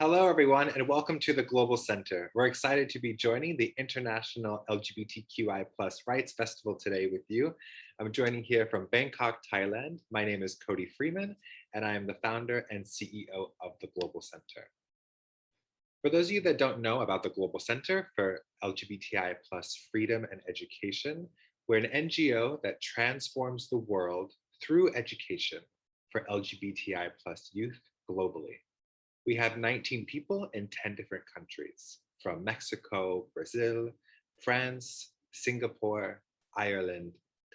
Hello, everyone, and welcome to the Global Center. We're excited to be joining the International LGBTQI+ Rights Festival today with you. I'm joining here from Bangkok, Thailand. My name is Cody Freeman, and I am the founder and CEO of the Global Center. For those of you that don't know about the Global Center for LGBTI+ Freedom and Education, we're an NGO that transforms the world through education for LGBTI+ youth globally. We have 19 people in 10 different countries, from Mexico, Brazil, France, Singapore, Ireland,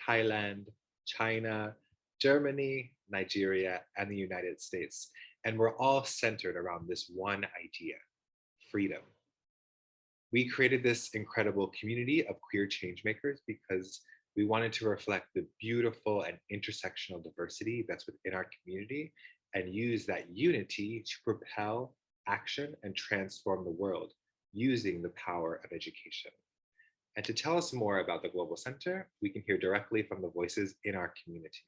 Thailand, China, Germany, Nigeria, and the United States. And we're all centered around this one idea: freedom. We created this incredible community of queer changemakers because we wanted to reflect the beautiful and intersectional diversity that's within our community and use that unity to propel action and transform the world using the power of education. And to tell us more about the Global Center, we can hear directly from the voices in our community.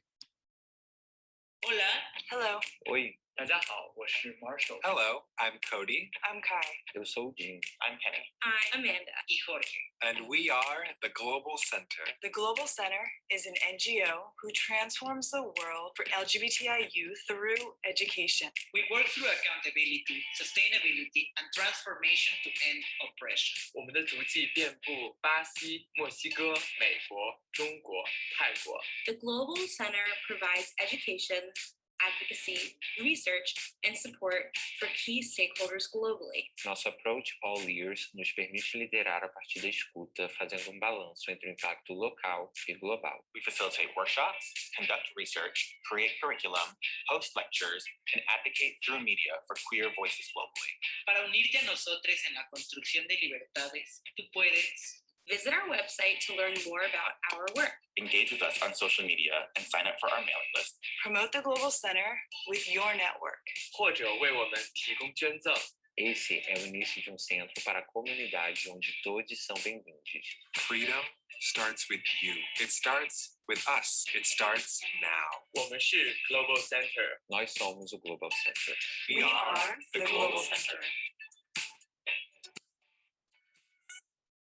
Hola. Hello. Oi. 大家好，我是 Marshall. Hello, I'm Cody. I'm Kai. 有手机 I'm Penny. I'm Amanda. Y Jorge. And we are the Global Center. The Global Center is an NGO who transforms the world for LGBTI youth through education. We work through accountability, sustainability, and transformation to end oppression. 我们的足迹遍布巴西、墨西哥、美国、中国、泰国。 The Global Center provides education, advocacy, research, and support for key stakeholders globally. Nosso approach All Ears nos permite liderar a partir da escuta, fazendo balanço entre o impacto local e global. We facilitate workshops, conduct research, create curriculum, host lectures, and advocate through media for queer voices globally. Para unirte a nosotros en la construcción de libertades, tú puedes Visit our website to learn more about our work. Engage with us on social media and sign up for our mailing list. Promote the Global Center with your network. 或者为我们提供捐赠。Esse é o início de centro para a comunidade onde todos são bem-vindos. Freedom starts with you. It starts with us. It starts now. 我们是 Global Center. Nós somos o Global Center. We are the Global Center.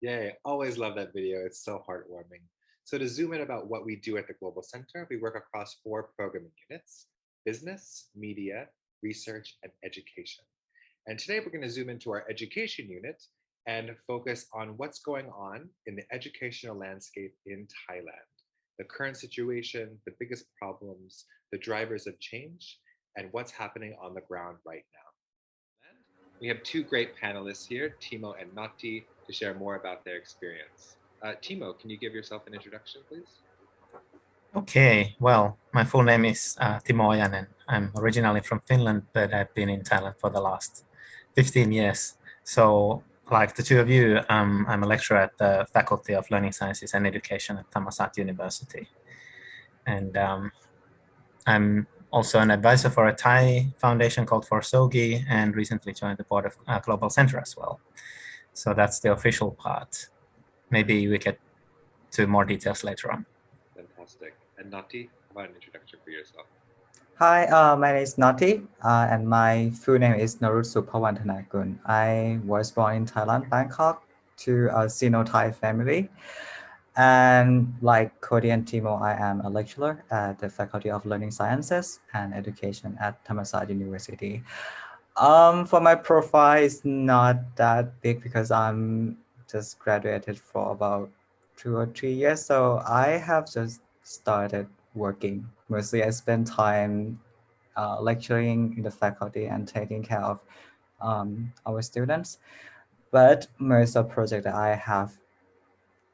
Yay, always love that video. It's so heartwarming. So to zoom in about what we do at the Global Center, we work across 4 programming units: business, media, research, and education. And today we're going to zoom into our education unit and focus on what's going on in the educational landscape in Thailand, the current situation, the biggest problems, the drivers of change, and what's happening on the ground right now. We have 2 great panelists here, Timo and Nati, to share more about their experience. Timo, can you give yourself an introduction, please? Okay, well, my full name is Timo Ojanen. I'm originally from Finland, but I've been in Thailand for the last 15 years. So, like the 2 of you, I'm a lecturer at the Faculty of Learning Sciences and Education at Thammasat University. And I'm also an advisor for a Thai foundation called Forsogi, and recently joined the board of Global Center as well. So that's the official part. Maybe we get to more details later on. Fantastic. And Nati, how about an introduction for yourself? Hi, my name is Nati, and my full name is Narutsu Pawantanakun. I was born in Thailand, Bangkok, to a Sino-Thai family. And like Cody and Timo, I am a lecturer at the Faculty of Learning Sciences and Education at Thammasat University. For my profile, it's not that big because I'm just graduated for about 2 or 3 years. So I have just started working. Mostly I spend time lecturing in the faculty and taking care of our students. But most of the projects that I have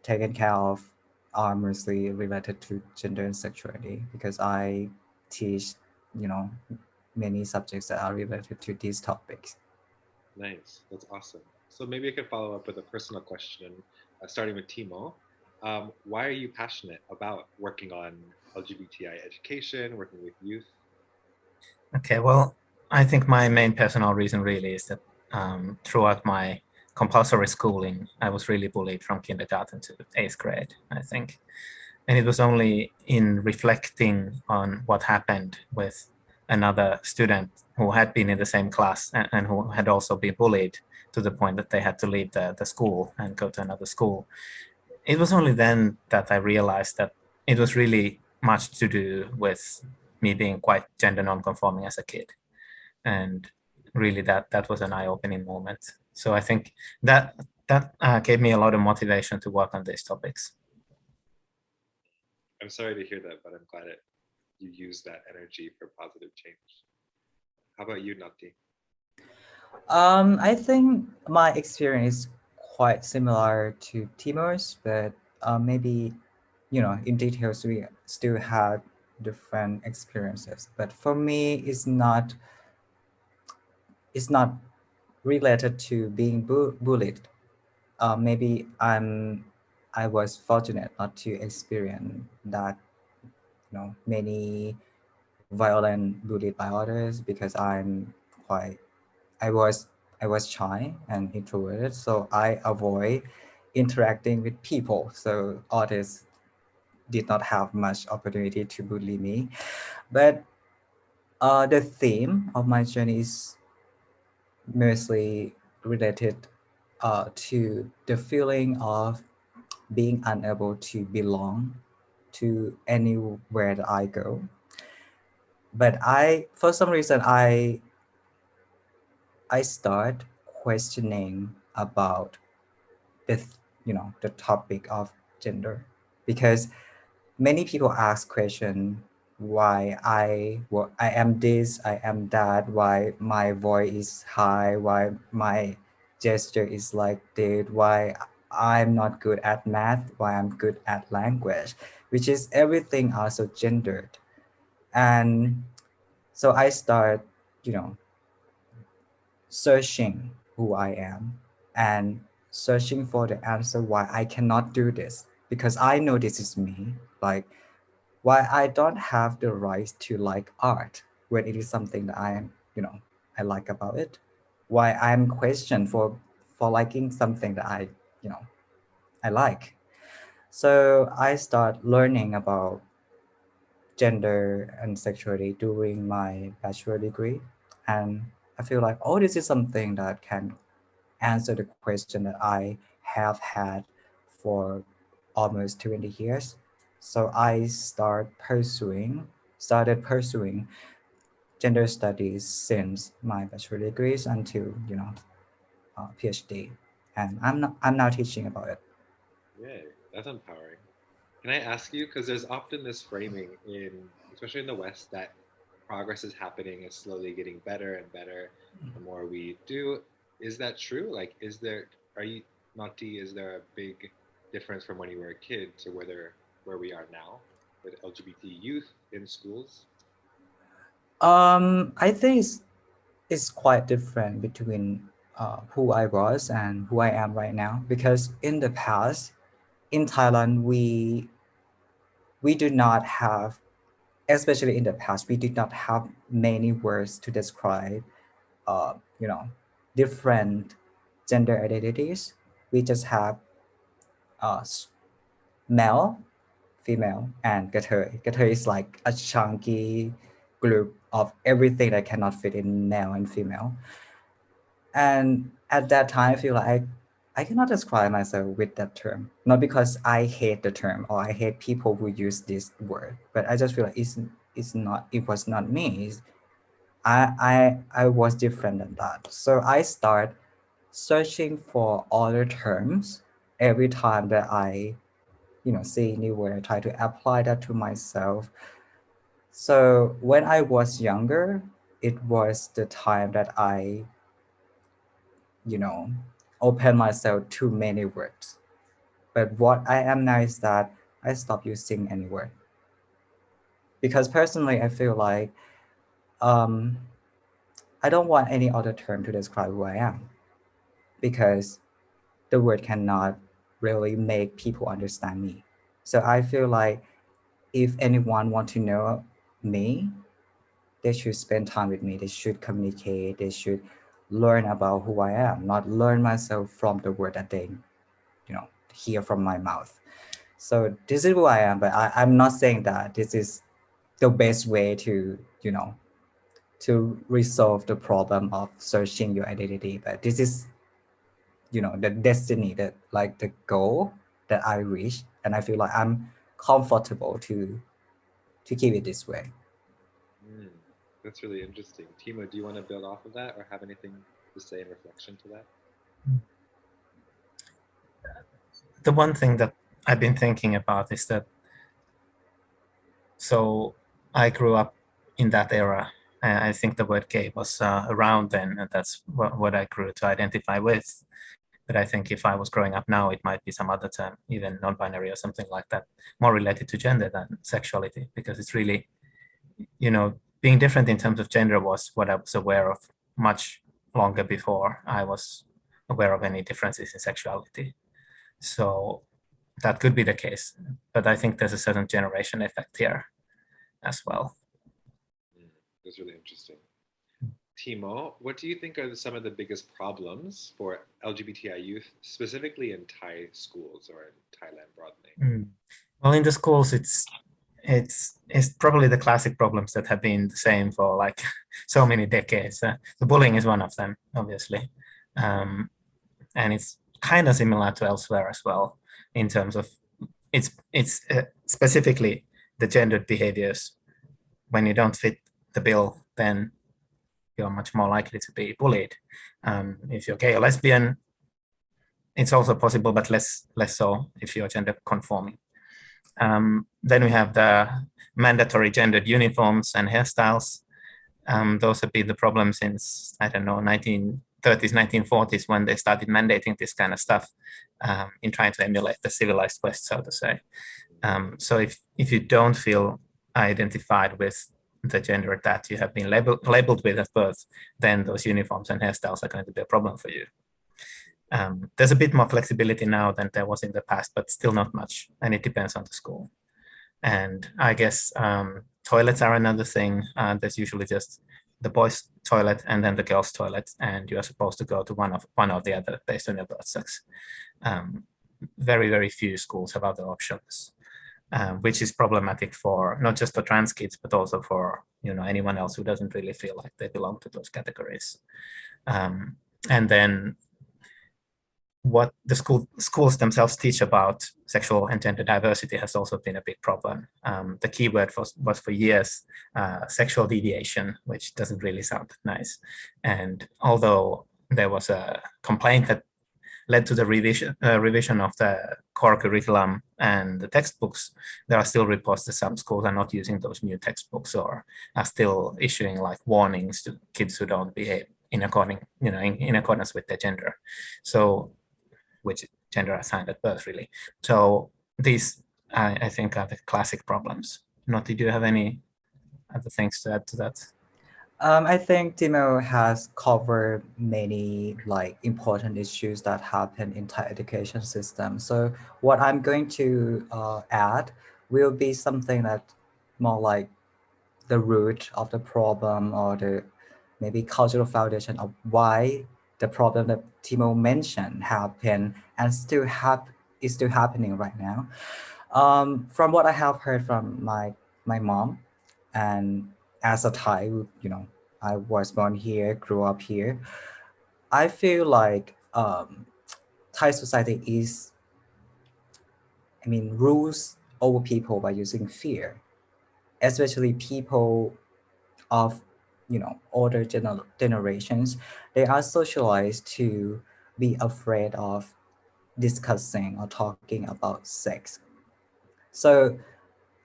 taken care of are mostly related to gender and sexuality, because I teach, many subjects that are related to these topics. Nice, that's awesome. So maybe I could follow up with a personal question, starting with Timo. Why are you passionate about working on LGBTI education, working with youth? Okay, well, I think my main personal reason really is that throughout my compulsory schooling, I was really bullied from kindergarten to 8th grade, I think. And it was only in reflecting on what happened with another student who had been in the same class and who had also been bullied to the point that they had to leave the school and go to another school. It was only then that I realized that it was really much to do with me being quite gender non-conforming as a kid. And really that was an eye-opening moment. So I think that gave me a lot of motivation to work on these topics. I'm sorry to hear that, but I'm glad that you use that energy for positive change. How about you, Nati? I think my experience is quite similar to Timur's, but maybe, in details we still had different experiences. But for me, it's not related to being bullied. Maybe I was fortunate not to experience that, many violent bullied by others because I was shy and introverted, so I avoid interacting with people. So others did not have much opportunity to bully me. But the theme of my journey is mostly related to the feeling of being unable to belong to anywhere that I go. But for some reason, I start questioning about the topic of gender, because many people ask question why I am this, I am that, why my voice is high, why my gesture is like this, why I'm not good at math, why I'm good at language, which is everything also gendered. And so I start, you know, searching who I am and searching for the answer why I cannot do this, because I know this is me. Like, why I don't have the right to like art when it is something that I like about it. Why I'm questioned for liking something that I like. So I start learning about gender and sexuality during my bachelor degree, and I feel like, oh, this is something that can answer the question that I have had for almost 20 years. So I started pursuing gender studies since my bachelor degrees until PhD, and I'm now teaching about it. Yay, that's empowering. Can I ask you, because there's often this framing especially in the West, that progress is happening, it's slowly getting better and better the more we do. Is that true? Like, is there a big difference from when you were a kid to where we are now with LGBT youth in schools? I think it's quite different between who I was and who I am right now, because in the past in Thailand we do not have, especially in the past, we did not have many words to describe, uh, you know, different gender identities. We just have male, female, and Gathoi. Gathoi is like a chunky group of everything that cannot fit in male and female. And at that time, I feel like I cannot describe myself with that term. Not because I hate the term or I hate people who use this word, but I just feel like it was not me. I was different than that. So I start searching for other terms every time that I, see new word, I try to apply that to myself. So when I was younger, it was the time that I, you know, open myself to many words. But what I am now is that I stop using any word. Because personally, I feel like um, I don't want any other term to describe who I am, because the word cannot really make people understand me. So I feel like if anyone want to know me, they should spend time with me. They should communicate. They should learn about who I am, not learn myself from the word that they, hear from my mouth. So this is who I am, but I'm not saying that this is the best way to, to resolve the problem of searching your identity, but this is, the destiny, that like the goal that I reach, and I feel like I'm comfortable to keep it this way. That's really interesting. Timo, do you want to build off of that or have anything to say in reflection to that? The one thing that I've been thinking about is that, so I grew up in that era. I think the word gay was around then, and that's what I grew to identify with. But I think if I was growing up now, it might be some other term, even non-binary or something like that, more related to gender than sexuality, because it's really, being different in terms of gender was what I was aware of much longer before I was aware of any differences in sexuality. So that could be the case, but I think there's a certain generation effect here as well. That's really interesting. Timo, what do you think are some of the biggest problems for LGBTI youth, specifically in Thai schools or in Thailand broadly? Well, in the schools, it's probably the classic problems that have been the same for like so many decades. The bullying is one of them, obviously, and it's kind of similar to elsewhere as well in terms of it's specifically the gendered behaviors. When you don't fit the bill, then you're much more likely to be bullied. If you're gay or lesbian, it's also possible, but less so if you're gender conforming. Then we have the mandatory gendered uniforms and hairstyles. Those have been the problem since, I don't know, 1930s, 1940s, when they started mandating this kind of stuff in trying to emulate the civilized West, so to say. So if you don't feel identified with the gender that you have been labeled with at birth, then those uniforms and hairstyles are going to be a problem for you. There's a bit more flexibility now than there was in the past, but still not much, and it depends on the school. And I guess toilets are another thing. There's usually just the boys' toilet and then the girls' toilet, and you are supposed to go to one or the other based on your birth sex. Very, very few schools have other options, which is problematic for not just for trans kids, but also for anyone else who doesn't really feel like they belong to those categories. And then what the schools themselves teach about sexual and gender diversity has also been a big problem. The key word was for years sexual deviation, which doesn't really sound nice. And although there was a complaint that led to the revision of the core curriculum and the textbooks, there are still reports that some schools are not using those new textbooks or are still issuing like warnings to kids who don't behave in accordance with their gender. So, which gender assigned at birth, really. So these, I think, are the classic problems. Noti, do you have any other things to add to that? I think Timo has covered many important issues that happen in Thai education system. So what I'm going to add will be something that more like the root of the problem, or the maybe cultural foundation of why the problem that Timo mentioned happened and is still happening right now. From what I have heard from my mom, and as a Thai, I was born here, grew up here, I feel like Thai society rules over people by using fear, especially people of older generations. They are socialized to be afraid of discussing or talking about sex. So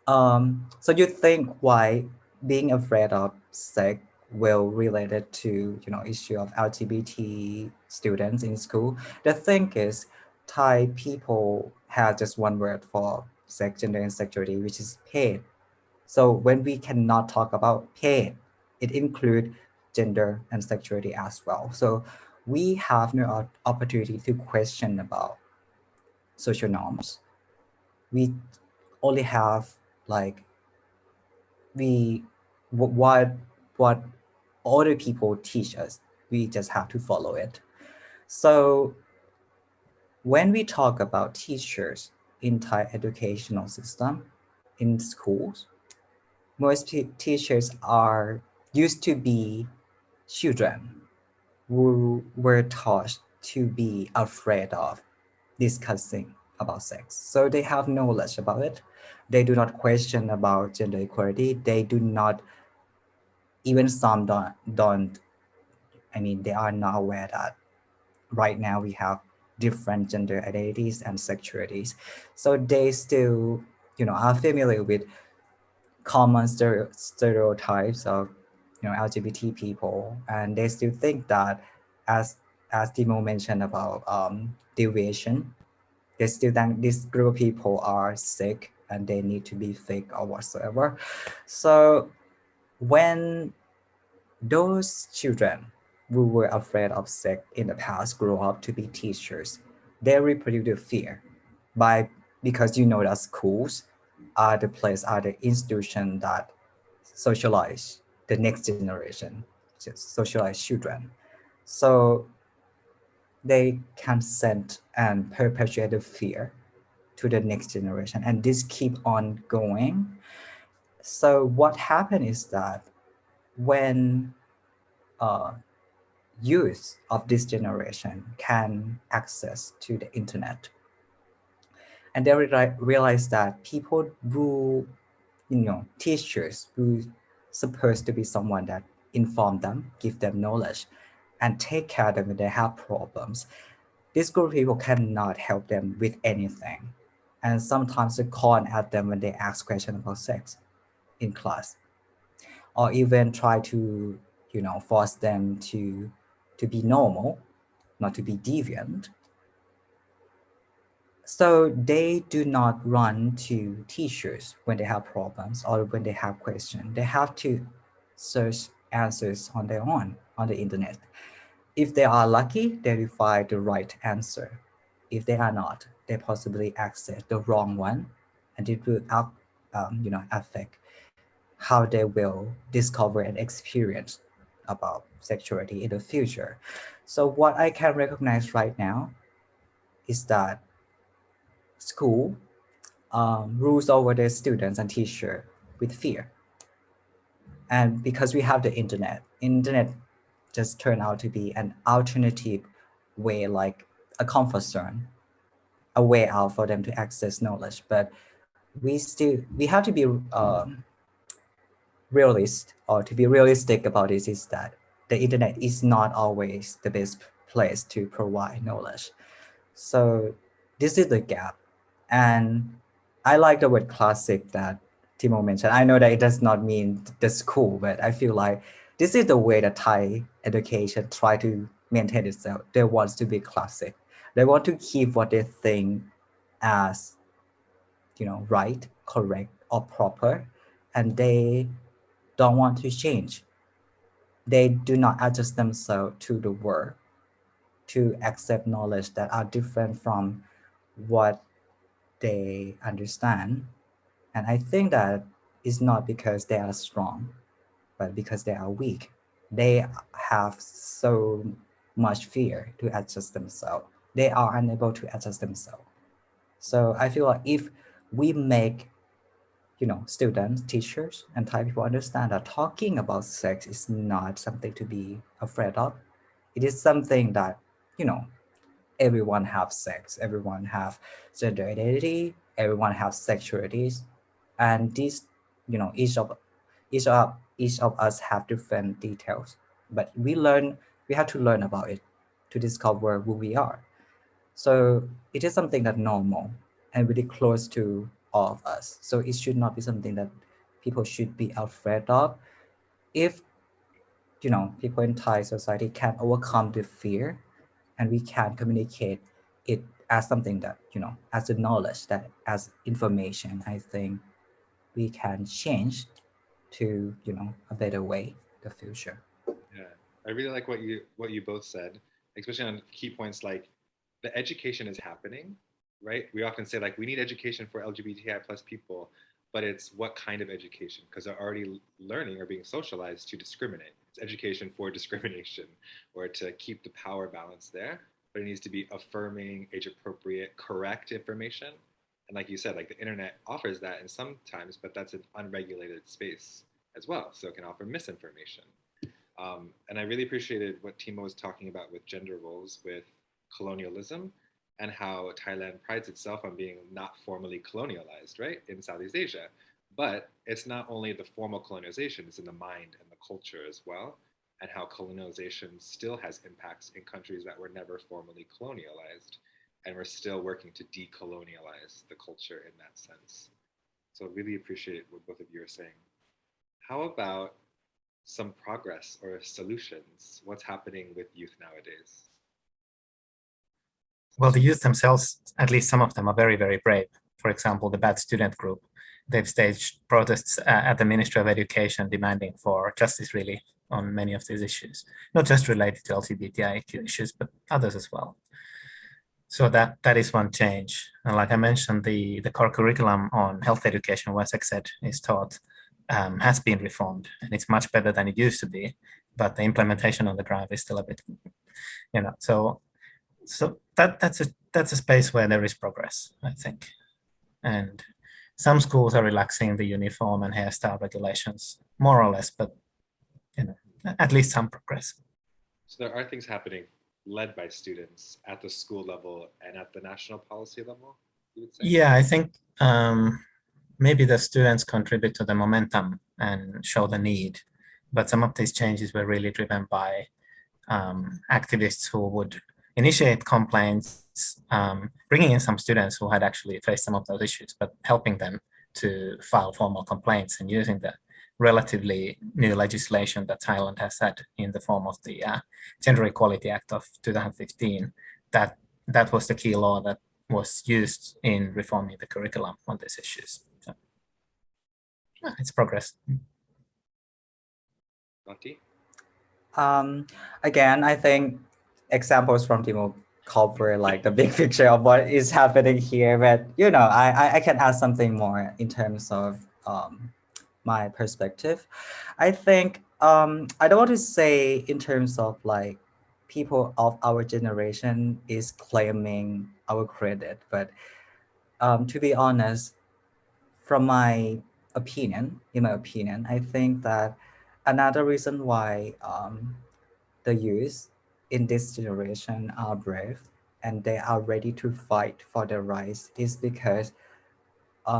so you think why being afraid of sex will related to issue of LGBT students in school? The thing is, Thai people have just one word for sex, gender, and sexuality, which is pain. So when we cannot talk about pain, it includes gender and sexuality as well. So we have no opportunity to question about social norms. We only have what other people teach us. We just have to follow it. So when we talk about teachers in Thai educational system, in schools, most teachers are used to be children who were taught to be afraid of discussing about sex. So they have knowledge about it. They do not question about gender equality. They do not, even some don't I mean, they are not aware that right now we have different gender identities and sexualities. So they still, are familiar with common stereotypes of, LGBT people, and they still think that, as Timo mentioned about deviation, they still think this group of people are sick and they need to be fake or whatsoever. So when those children who were afraid of sex in the past grow up to be teachers, they reproduce the fear because that schools are the place, are the institution that socialize the next generation, just socialize children. So they can send and perpetuate the fear to the next generation, and this keep on going. So what happened is that when youth of this generation can access to the internet, and they realize that people who, teachers who supposed to be someone that inform them, give them knowledge, and take care of them when they have problems, this group of people cannot help them with anything. And sometimes they con at them when they ask questions about sex in class, or even try to, force them to be normal, not to be deviant. So they do not run to teachers when they have problems or when they have questions. They have to search answers on their own on the internet. If they are lucky, they will find the right answer. If they are not, they possibly access the wrong one, and it will affect how they will discover and experience about sexuality in the future. So what I can recognize right now is that school rules over their students and teacher with fear. And because we have the internet just turned out to be an alternative way, like a comfort zone, a way out for them to access knowledge. But we have to be to be realistic about this, is that the internet is not always the best place to provide knowledge. So this is the gap. And I like the word classic that Timo mentioned. I know that it does not mean the school, but I feel like this is the way that Thai education try to maintain itself. They want to be classic. They want to keep what they think as, right, correct, or proper, and they don't want to change. They do not adjust themselves to the world to accept knowledge that are different from what they understand. And I think that is not because they are strong, but because they are weak. They have so much fear to adjust themselves. They are unable to adjust themselves. So I feel like if we make, students, teachers, and Thai people understand that talking about sex is not something to be afraid of. It is something that, everyone have sex, everyone have gender identity, everyone have sexualities, and these, each of us have different details, but we have to learn about it to discover who we are. So it is something that normal and really close to all of us. So it should not be something that people should be afraid of. If, people in Thai society can overcome the fear, and we can communicate it as something that, as a knowledge, that as information, I think we can change to, a better way the future. Yeah, I really like what you both said, especially on key points like the education is happening, right? We often say like we need education for LGBTI plus people, but it's what kind of education? Because they're already learning or being socialized to discriminate. It's education for discrimination or to keep the power balance there, but it needs to be affirming, age appropriate, correct information. And like you said, like the internet offers that in sometimes, but that's an unregulated space. as well, so it can offer misinformation. And I really appreciated what Timo was talking about with gender roles, with colonialism, and how Thailand prides itself on being not formally colonialized, right, in Southeast Asia. But it's not only the formal colonization, it's in the mind and the culture as well, and how colonialization still has impacts in countries that were never formally colonialized. And we're still working to decolonialize the culture in that sense. So really appreciate what both of you are saying. How about some progress or solutions? What's happening with youth nowadays? Well, the youth themselves, at least some of them, are very, very brave. For example, the Bad Student Group, they've staged protests at the Ministry of Education demanding for justice, really, on many of these issues, not just related to LGBTI issues, but others as well. So that is one change. And like I mentioned, the core curriculum on health education, where sex ed is taught, has been reformed, and it's much better than it used to be. But the implementation on the ground is still a bit, So that's a space where there is progress, I think. And some schools are relaxing the uniform and hairstyle regulations, more or less, but at least some progress. So there are things happening led by students at the school level and at the national policy level, you would say? Yeah, I think maybe the students contribute to the momentum and show the need, but some of these changes were really driven by activists who would initiate complaints, bringing in some students who had actually faced some of those issues, but helping them to file formal complaints and using the relatively new legislation that Thailand has had in the form of the Gender Equality Act of 2015. That was the key law that was used in reforming the curriculum on these issues. So, it's progress. Nati? Again, I think examples from Timo cover like the big picture of what is happening here, but I can add something more in terms of my perspective. I think I don't want to say in terms of like people of our generation is claiming our credit, but to be honest, in my opinion, I think that another reason why the youth in this generation are brave and they are ready to fight for their rights is because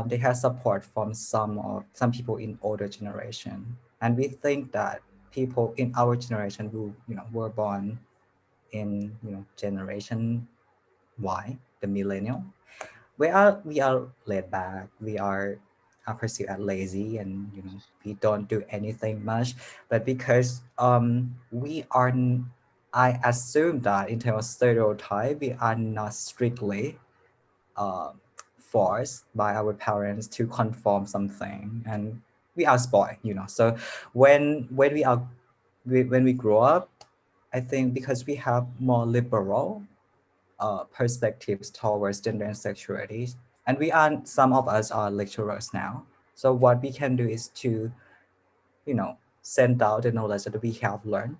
they have support from some people in older generation, and we think that people in our generation who were born in generation Y, the millennial, we are laid back, we are perceived as lazy, and we don't do anything much, but because we are I assume that in terms of stereotype, we are not strictly forced by our parents to conform something, and we are spoiled, so when we grow up, I think because we have more liberal perspectives towards gender and sexuality, and some of us are lecturers now, so what we can do is to send out the knowledge that we have learned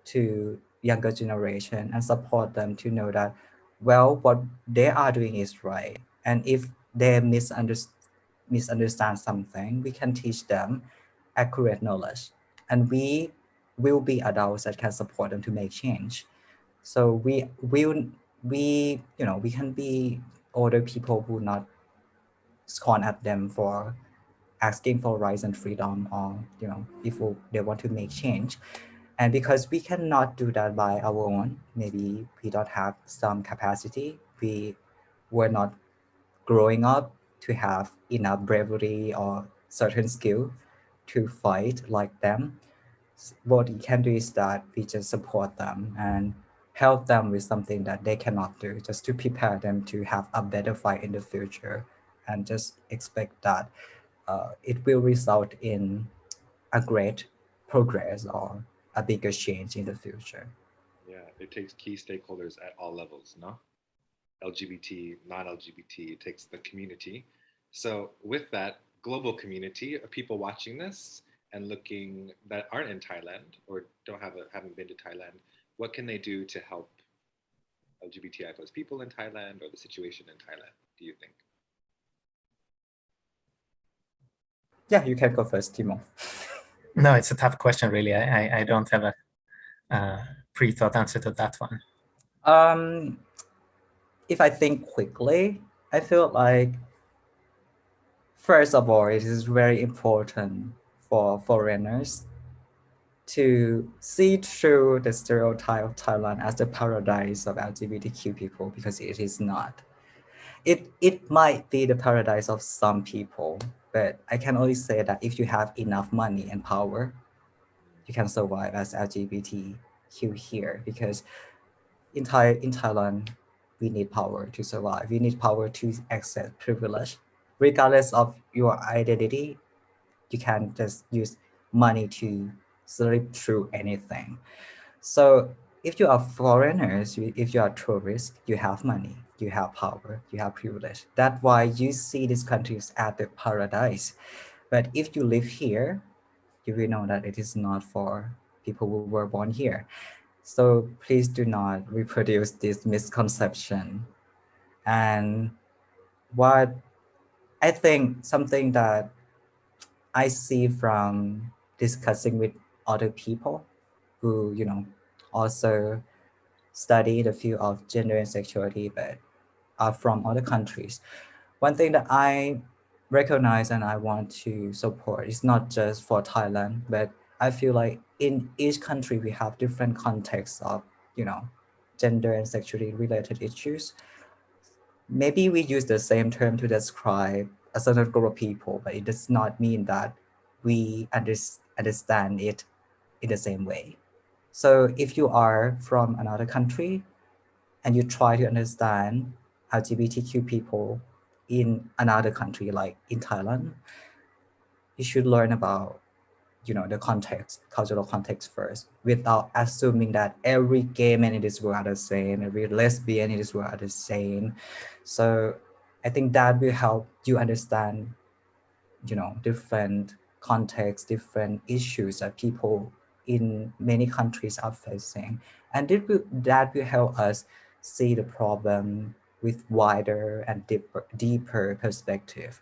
to younger generation and support them to know that, well, what they are doing is right. And if they misunderstand something, we can teach them accurate knowledge. And we will be adults that can support them to make change. So we can be older people who not scorn at them for asking for rights and freedom, or if they want to make change. And because we cannot do that by our own, maybe we don't have some capacity, we were not growing up to have enough bravery or certain skill to fight like them. What we can do is that we just support them and help them with something that they cannot do, just to prepare them to have a better fight in the future, and just expect that it will result in a great progress or a bigger change in the future. Yeah, it takes key stakeholders at all levels, no? LGBT, non-LGBT, it takes the community. So with that global community of people watching this and looking that aren't in Thailand or haven't been to Thailand, what can they do to help LGBTI plus people in Thailand or the situation in Thailand, do you think? Yeah, you can go first, Timo. No, it's a tough question, really. I don't have a pre-thought answer to that one. If I think quickly, I feel like, first of all, it is very important for foreigners to see through the stereotype of Thailand as the paradise of LGBTQ people, because it is not. It might be the paradise of some people, but I can only say that if you have enough money and power, you can survive as LGBTQ here, because in Thailand, we need power to survive. We need power to access privilege. Regardless of your identity, you can just use money to slip through anything. So if you are foreigners, if you are tourists, you have money, you have power, you have privilege. That's why you see these countries as the paradise. But if you live here, you will know that it is not for people who were born here. So please do not reproduce this misconception. And what I think, something that I see from discussing with other people who, also study the field of gender and sexuality, but are from other countries. One thing that I recognize and I want to support is not just for Thailand, but I feel like in each country we have different contexts of, gender and sexuality related issues. Maybe we use the same term to describe a certain group of people, but it does not mean that we understand it in the same way. So if you are from another country and you try to understand LGBTQ people in another country, like in Thailand, you should learn about, the context, cultural context first, without assuming that every gay man in this world are the same, every lesbian in this world are the same. So I think that will help you understand, different contexts, different issues that people in many countries are facing. And that will help us see the problem with wider and deeper perspective.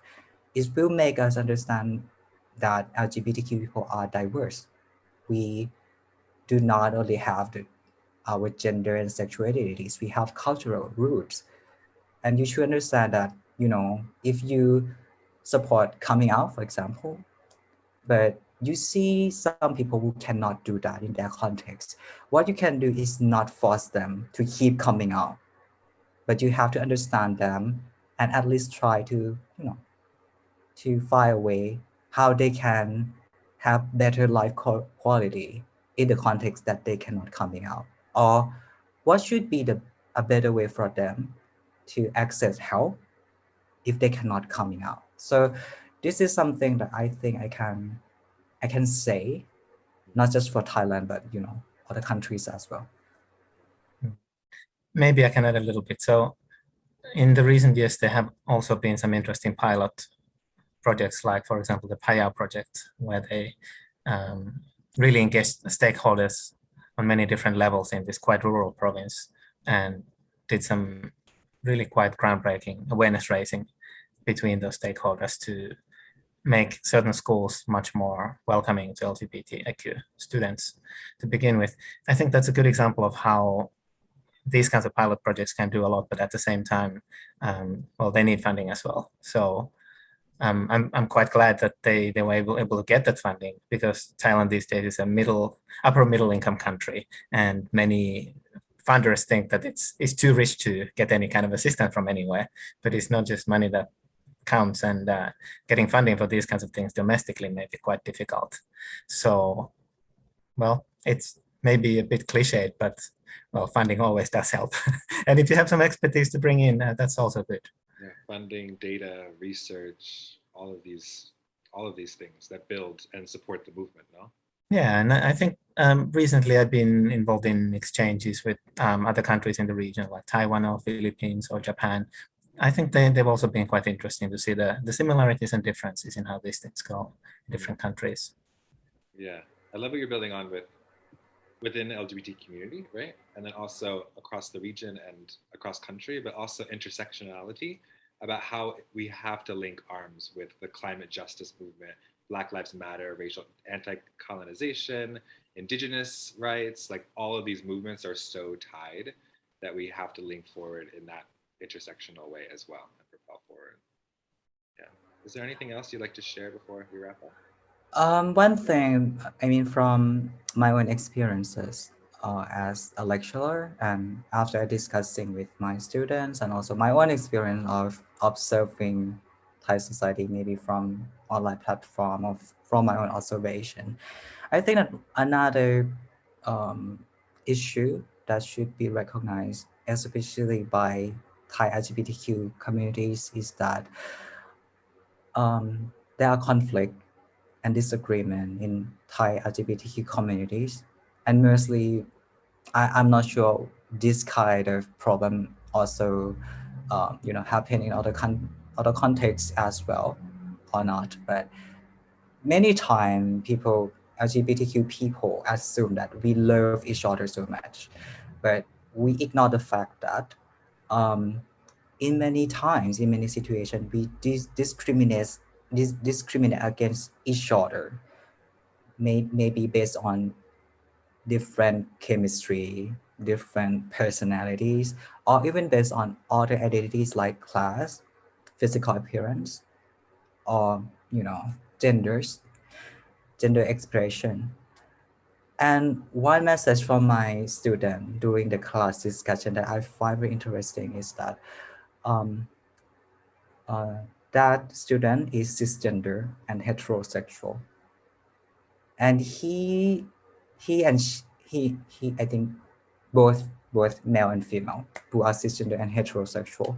It will make us understand that LGBTQ people are diverse. We do not only have our gender and sexual identities, we have cultural roots. And you should understand that, if you support coming out, for example, but you see some people who cannot do that in their context, what you can do is not force them to keep coming out, but you have to understand them and at least try to, to find a way how they can have better life quality in the context that they cannot coming out, or what should be a better way for them to access help if they cannot coming out. So this is something that I think I can say, not just for Thailand, but other countries as well. Maybe I can add a little bit. So in the recent years, there have also been some interesting pilot projects, like, for example, the Payao project, where they really engaged stakeholders on many different levels in this quite rural province and did some really quite groundbreaking awareness raising between those stakeholders to make certain schools much more welcoming to LGBTIQ students to begin with. I think that's a good example of how these kinds of pilot projects can do a lot, but at the same time, well, they need funding as well. So I'm quite glad that they were able to get that funding, because Thailand these days is a upper middle income country, and many funders think that it's too rich to get any kind of assistance from anywhere. But it's not just money that counts, and getting funding for these kinds of things domestically may be quite difficult. So, well, it's maybe a bit cliched, but well, funding always does help. And if you have some expertise to bring in, that's also good. Yeah, funding, data, research, all of these things that build and support the movement, no? Yeah, and I think recently I've been involved in exchanges with other countries in the region, like Taiwan or Philippines or Japan. I think they've also been quite interesting to see the similarities and differences in how these things go in different countries. Yeah, I love what you're building on within the LGBT community, right? And then also across the region and across country, but also intersectionality, about how we have to link arms with the climate justice movement Black Lives Matter, racial anti-colonization, indigenous rights, like all of these movements are so tied that we have to link forward in that intersectional way as well and propel forward. Yeah. Is there anything else you'd like to share before we wrap up? One thing, I mean, from my own experiences as a lecturer, and after discussing with my students, and also my own experience of observing Thai society, maybe from online platform or from my own observation, I think that another issue that should be recognized, especially by Thai LGBTQ communities, is that there are conflict and disagreement in Thai LGBTQ communities. And mostly, I'm not sure this kind of problem also, happen in other contexts as well or not. But many times LGBTQ people assume that we love each other so much, but we ignore the fact that in many times, in many situations, we discriminate against each other, maybe based on different chemistry, different personalities, or even based on other identities like class, physical appearance, or genders, gender expression. And one message from my student during the class discussion that I find very interesting is that um, that student is cisgender and heterosexual, and he and he I think both male and female who are cisgender and heterosexual,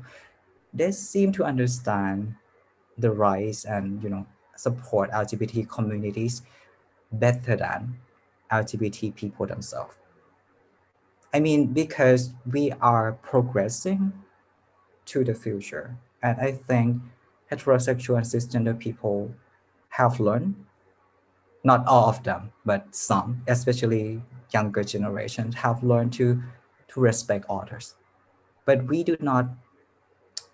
they seem to understand the rights and support LGBT communities better than LGBT people themselves. I mean, because we are progressing to the future, and I think heterosexual and cisgender people have learned, not all of them, but some, especially younger generations, have learned to respect others. But we do not,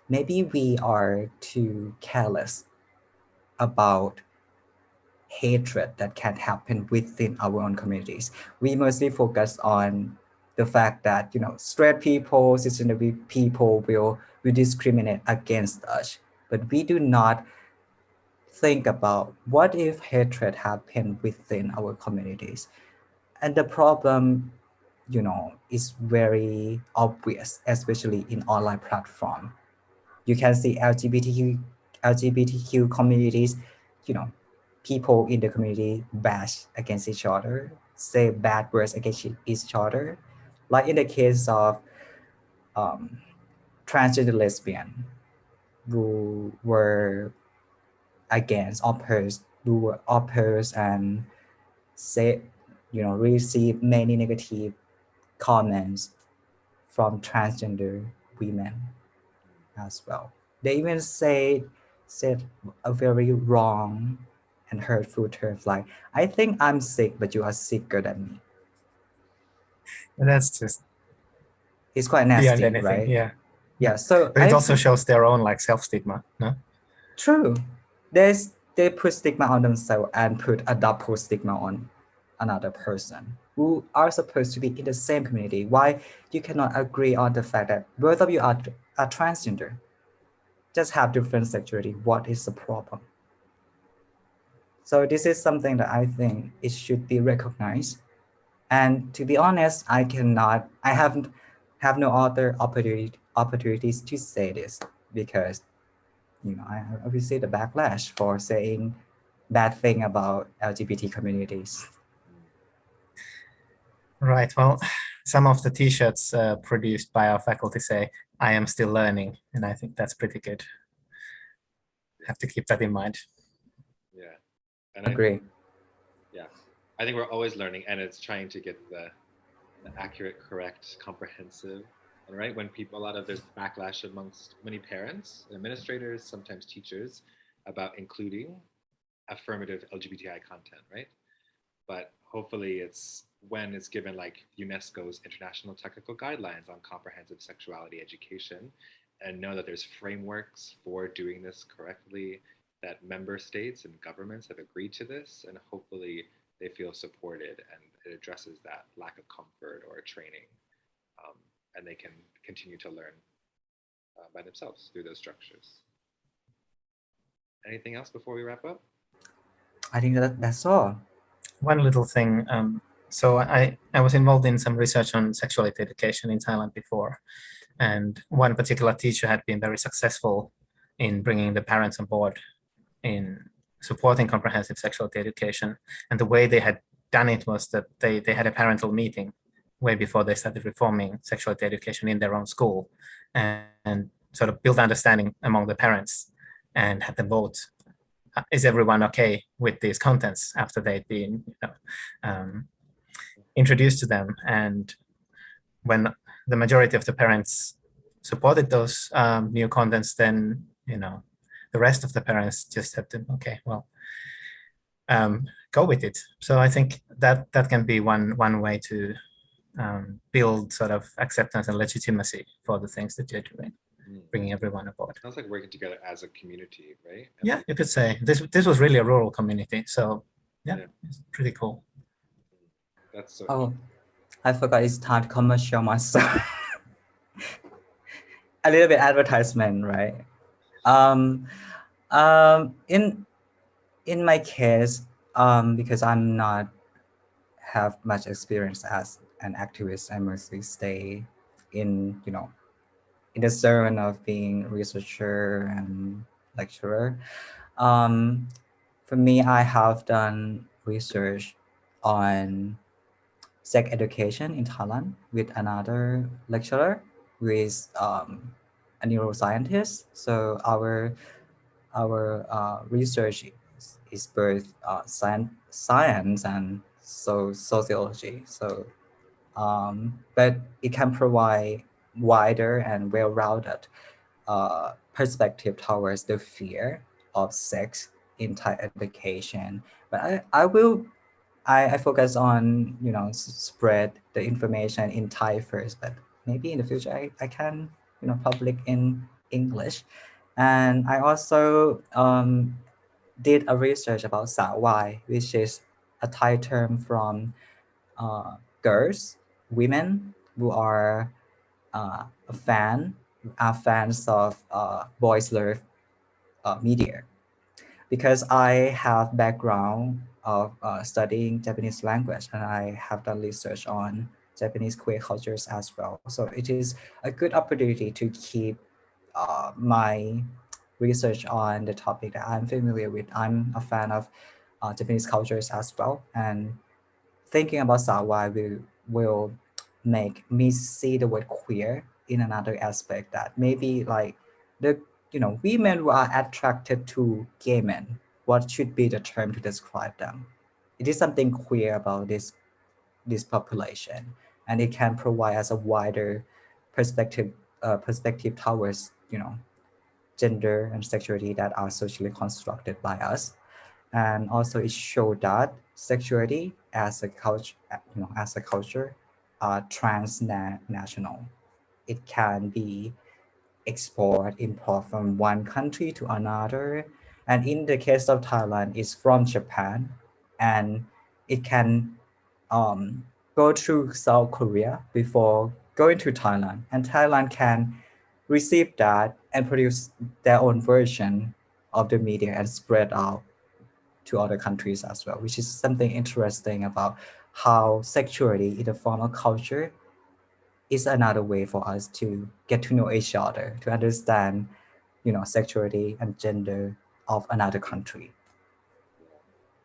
maybe we are too careless about hatred that can happen within our own communities. We mostly focus on the fact that straight people, cisgender people will discriminate against us, but we do not think about what if hatred happened within our communities. And the problem, is very obvious, especially in online platform. You can see LGBTQ communities, people in the community bash against each other, say bad words against each other. Like in the case of transgender lesbian who were opposed and say, receive many negative comments from transgender women as well. They even said a very wrong and hurtful terms like, I think I'm sick, but you are sicker than me. And that's just It's quite beyond nasty, anything. right? Yeah. Yeah. So but it also shows their own like self-stigma, no? True. They put stigma on themselves and put a double stigma on another person who are supposed to be in the same community. Why you cannot agree on the fact that both of you are transgender, just have different sexuality? What is the problem? So this is something that I think it should be recognized. And to be honest, I have no other opportunities to say this, because I obviously the backlash for saying bad thing about LGBT communities. Right. Well, some of the T-shirts produced by our faculty say, "I am still learning," and I think that's pretty good. Have to keep that in mind. Yeah, and Agree. I think we're always learning, and it's trying to get the accurate, correct, comprehensive. And right when a lot of there's backlash amongst many parents, administrators, sometimes teachers, about including affirmative LGBTI content, right? But hopefully it's when it's given like UNESCO's international technical guidelines on comprehensive sexuality education, and know that there's frameworks for doing this correctly that member states and governments have agreed to this, and hopefully they feel supported and it addresses that lack of comfort or training, and they can continue to learn by themselves through those structures. Anything else before we wrap up? I think that's all. One little thing. So I was involved in some research on sexuality education in Thailand before, and one particular teacher had been very successful in bringing the parents on board in supporting comprehensive sexuality education. And the way they had done it was that they had a parental meeting way before they started reforming sexuality education in their own school, and sort of build understanding among the parents and had them vote. Is everyone okay with these contents after they'd been introduced to them? And when the majority of the parents supported those new contents, then the rest of the parents just had to, okay, well, go with it. So I think that can be one way to build sort of acceptance and legitimacy for the things that you're doing, bringing everyone aboard. Sounds like working together as a community, right? Yeah, you could say this was really a rural community, so yeah. It's pretty cool. That's so. Oh, I forgot it's time to commercial myself. A little bit advertisement, right? In my case, because I'm not have much experience as an activist, I mostly stay in in the zone of being researcher and lecturer. For me, I have done research on sex education in Thailand with another lecturer who is a neuroscientist. So our research is both science and sociology. So, but it can provide wider and well-rounded perspective towards the fear of sex in Thai education. But I focus on spread the information in Thai first, but maybe in the future I can public in English. And I also did a research about Sawai, which is a Thai term from girls, women who are fans of boys love media. Because I have background of studying Japanese language and I have done research on Japanese queer cultures as well. So it is a good opportunity to keep my research on the topic that I'm familiar with. I'm a fan of Japanese cultures as well, and thinking about Sawai will make me see the word queer in another aspect, that maybe like the women who are attracted to gay men, what should be the term to describe them? It is something queer about this population, and it can provide us a wider perspective towards gender and sexuality that are socially constructed by us. And also it showed that sexuality as a culture, are transnational. It can be import from one country to another. And in the case of Thailand, it's from Japan, and it can go through South Korea before going to Thailand. And Thailand can receive that and produce their own version of the media and spread out to other countries as well, which is something interesting about how sexuality in the formal culture is another way for us to get to know each other, to understand, sexuality and gender of another country.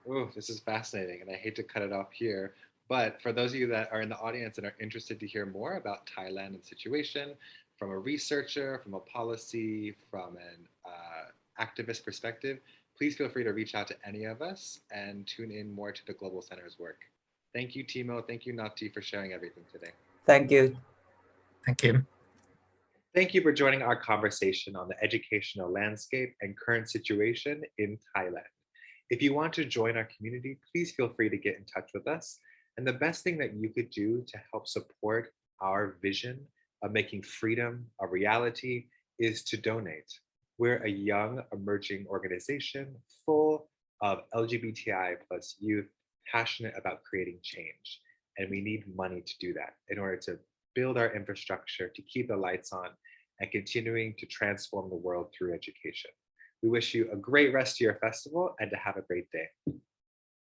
Oh, this is fascinating, and I hate to cut it off here, but for those of you that are in the audience and are interested to hear more about Thailand and situation from a researcher, from a policy, from an activist perspective, please feel free to reach out to any of us and tune in more to the Global Center's work. Thank you, Timo. Thank you, Nati, for sharing everything today. Thank you. Thank you. Thank you for joining our conversation on the educational landscape and current situation in Thailand. If you want to join our community, please feel free to get in touch with us. And the best thing that you could do to help support our vision of making freedom a reality is to donate. We're a young, emerging organization full of LGBTI plus youth passionate about creating change. And we need money to do that in order to build our infrastructure, to keep the lights on, and continuing to transform the world through education. We wish you a great rest of your festival and to have a great day.